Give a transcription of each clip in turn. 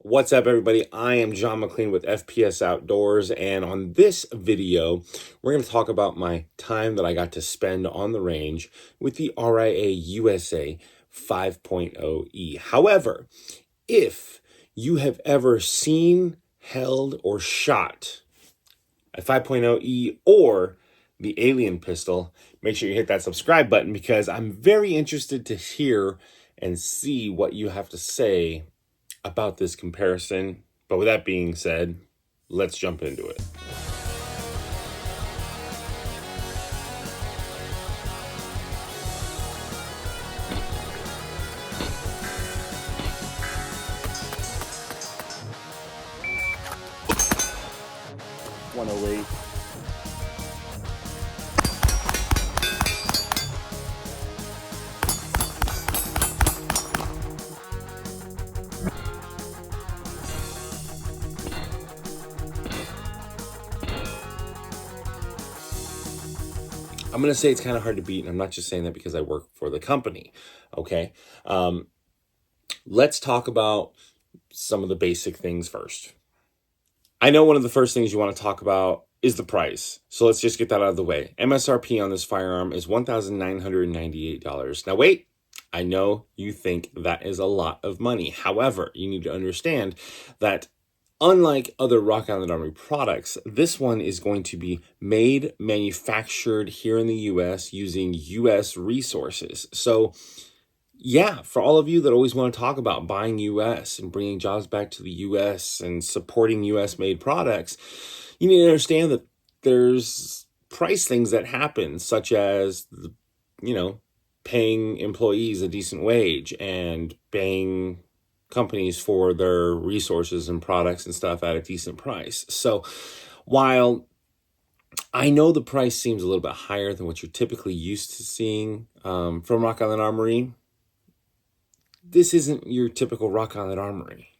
What's up, everybody? I am John McClain with FPS Outdoors, and on this video, we're going to talk about my time that I got to spend on the range with the RIA-USA 5.0E. However, if you have ever seen, held, or shot a 5.0E or the Alien pistol, make sure you hit that subscribe button because I'm very interested to hear and see what you have to say about this comparison. But with that being said, let's jump into it. .108. I'm going to say it's kind of hard to beat, and I'm not just saying that because I work for the company, okay? Let's talk about some of the basic things first. I know one of the first things you want to talk about is the price, so let's just get that out of the way. MSRP on this firearm is $1,998. Now wait, I know you think that is a lot of money. However, you need to understand that unlike other Rock Island Armory products, this one is going to be made, manufactured here in the U.S. using U.S. resources. So yeah, for all of you that always want to talk about buying U.S. and bringing jobs back to the U.S. and supporting U.S.-made products, you need to understand that there's price things that happen, such as, paying employees a decent wage and paying companies for their resources and products and stuff at a decent price. So while I know the price seems a little bit higher than what you're typically used to seeing from Rock Island Armory, this isn't your typical Rock Island Armory.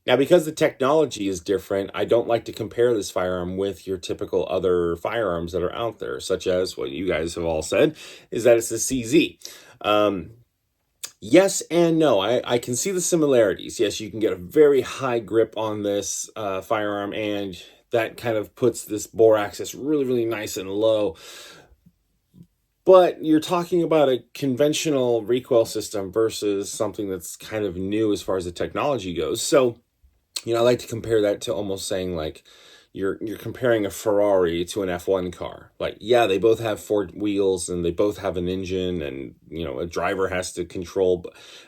Now, because the technology is different, I don't like to compare this firearm with your typical other firearms that are out there, such as what you guys have all said, is that it's a CZ. Yes and no. I can see the similarities. Yes, you can get a very high grip on this firearm, and that kind of puts this bore axis really, really nice and low. But you're talking about a conventional recoil system versus something that's kind of new as far as the technology goes. So, I like to compare that to almost saying like you're comparing a Ferrari to an F1 car. Like, yeah, they both have four wheels and they both have an engine and, a driver has to control.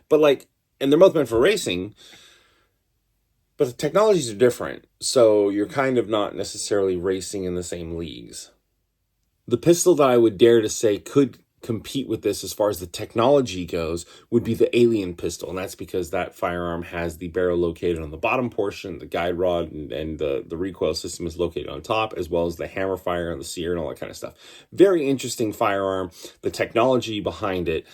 But like, and they're both meant for racing, but the technologies are different. So you're kind of not necessarily racing in the same leagues. The pistol that I would dare to say could compete with this as far as the technology goes would be the Alien pistol, and that's because that firearm has the barrel located on the bottom portion, the guide rod and the recoil system is located on top, as well as the hammer fire and the sear and all that kind of stuff. Very interesting firearm. The technology behind it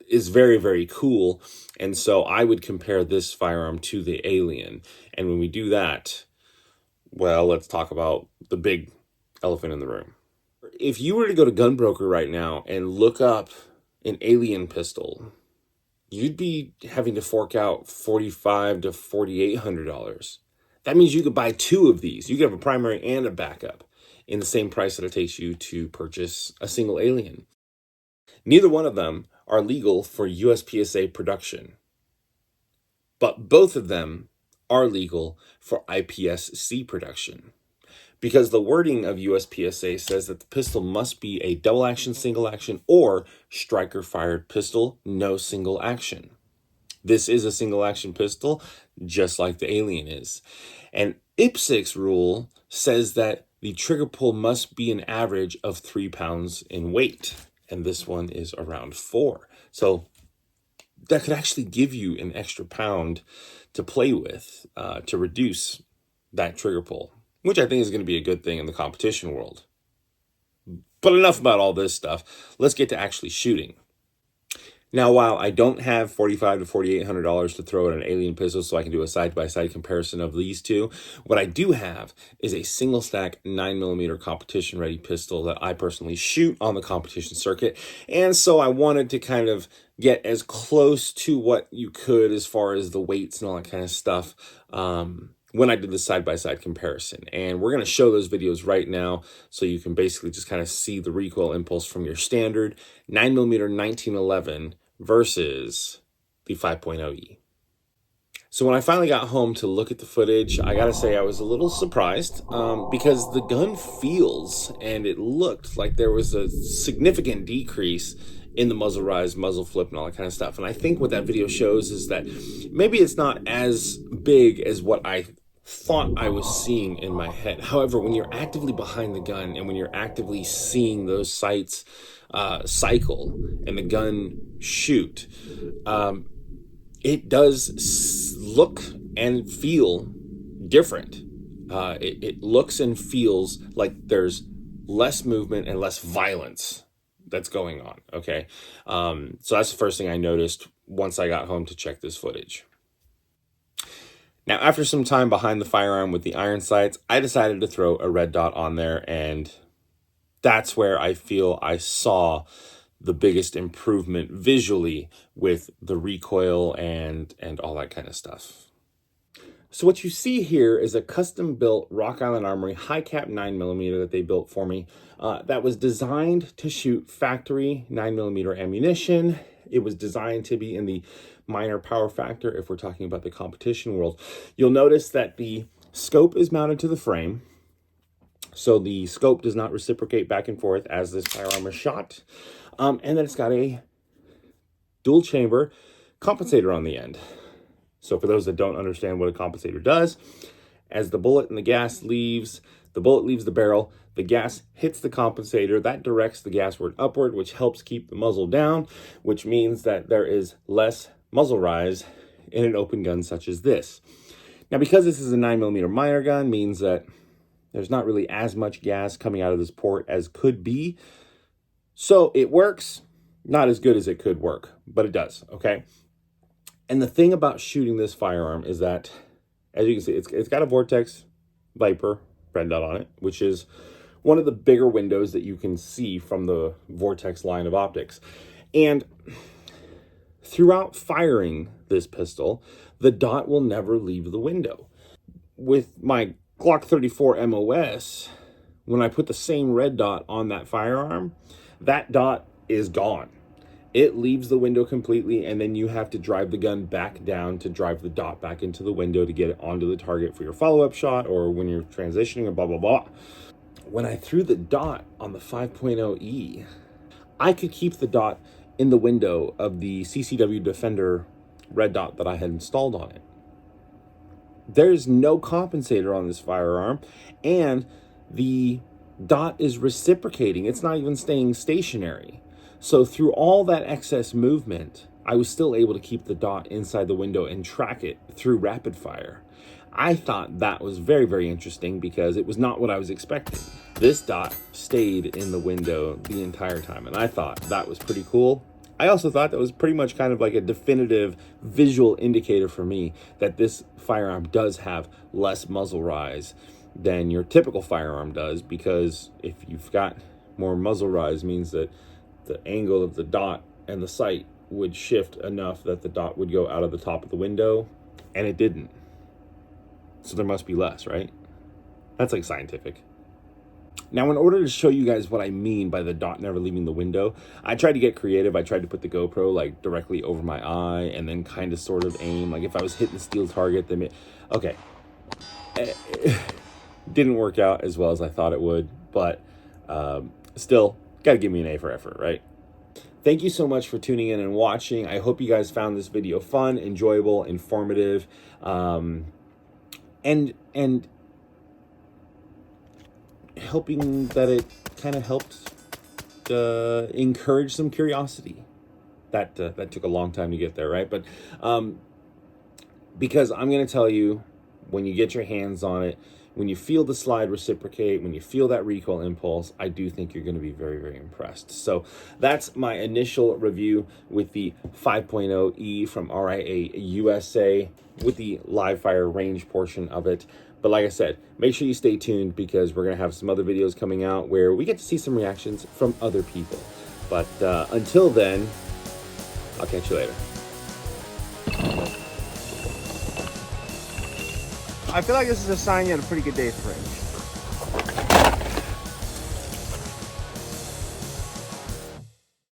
is very, very cool, and so I would compare this firearm to the Alien. And when we do that, well, let's talk about the big elephant in the room. If you were to go to Gunbroker right now and look up an Alien pistol, you'd be having to fork out $4,500 to $4,800. That means you could buy two of these. You could have a primary and a backup in the same price that it takes you to purchase a single Alien. Neither one of them are legal for USPSA production, but both of them are legal for IPSC production. Because the wording of USPSA says that the pistol must be a double action, single action, or striker fired pistol, no single action. This is a single action pistol, just like the Alien is. And IPSC's rule says that the trigger pull must be an average of 3 pounds in weight. And this one is around 4. So that could actually give you an extra pound to play with to reduce that trigger pull, which I think is going to be a good thing in the competition world. But enough about all this stuff. Let's get to actually shooting. Now, while I don't have $4,500 to $4,800 to throw at an Alien pistol so I can do a side-by-side comparison of these two, what I do have is a single stack 9mm competition ready pistol that I personally shoot on the competition circuit. And so I wanted to kind of get as close to what you could as far as the weights and all that kind of stuff when I did the side-by-side comparison. And we're going to show those videos right now so you can basically just kind of see the recoil impulse from your standard 9mm 1911 versus the 5.0E. So when I finally got home to look at the footage, I gotta say I was a little surprised because the gun feels and it looked like there was a significant decrease in the muzzle rise, muzzle flip, and all that kind of stuff. And I think what that video shows is that maybe it's not as big as what I thought I was seeing in my head. However, when you're actively behind the gun and when you're actively seeing those sights cycle and the gun shoot, it does look and feel different. It looks and feels like there's less movement and less violence that's going on, okay? So that's the first thing I noticed once I got home to check this footage. Now, after some time behind the firearm with the iron sights, I decided to throw a red dot on there, and that's where I feel I saw the biggest improvement visually with the recoil and all that kind of stuff. So what you see here is a custom-built Rock Island Armory high-cap 9mm that they built for me that was designed to shoot factory 9mm ammunition. It was designed to be in the minor power factor if we're talking about the competition world. You'll notice that the scope is mounted to the frame, so the scope does not reciprocate back and forth as this firearm is shot, and then it's got a dual chamber compensator on the end. So for those that don't understand what a compensator does, as the bullet and the gas leaves, the bullet leaves the barrel, the gas hits the compensator, that directs the gas word upward, which helps keep the muzzle down, which means that there is less muzzle rise in an open gun such as this. Now, because this is a 9mm minor gun, means that there's not really as much gas coming out of this port as could be. So it works, not as good as it could work, but it does, okay? And the thing about shooting this firearm is that, as you can see, it's got a Vortex Viper red dot on it, which is one of the bigger windows that you can see from the Vortex line of optics. And throughout firing this pistol, the dot will never leave the window. With my Glock 34 MOS, when I put the same red dot on that firearm, that dot is gone. It leaves the window completely, and then you have to drive the gun back down to drive the dot back into the window to get it onto the target for your follow-up shot or when you're transitioning or blah, blah, blah. When I threw the dot on the 5.0E, I could keep the dot in the window of the CCW Defender red dot that I had installed on it. There's no compensator on this firearm, and the dot is reciprocating. It's not even staying stationary. So through all that excess movement, I was still able to keep the dot inside the window and track it through rapid fire. I thought that was very, very interesting because it was not what I was expecting. This dot stayed in the window the entire time, and I thought that was pretty cool. I also thought that was pretty much kind of like a definitive visual indicator for me that this firearm does have less muzzle rise than your typical firearm does, because if you've got more muzzle rise means that the angle of the dot and the sight would shift enough that the dot would go out of the top of the window, and it didn't. So there must be less, right? That's like scientific. Now, in order to show you guys what I mean by the dot never leaving the window, I tried to get creative. I tried to put the GoPro like directly over my eye and then kind of sort of aim. Like if I was hitting the steel target, then okay. Didn't work out as well as I thought it would, but still, got to give me an A for effort, right? Thank you so much for tuning in and watching. I hope you guys found this video fun, enjoyable, informative, and helping that it kind of helped encourage some curiosity. That took a long time to get there, right? But because I'm going to tell you, when you get your hands on it, when you feel the slide reciprocate, when you feel that recoil impulse, I do think you're going to be very, very impressed. So that's my initial review with the 5.0E from RIA-USA with the live fire range portion of it. But like I said, make sure you stay tuned because we're going to have some other videos coming out where we get to see some reactions from other people. But until then, I'll catch you later. I feel like this is a sign you had a pretty good day for range.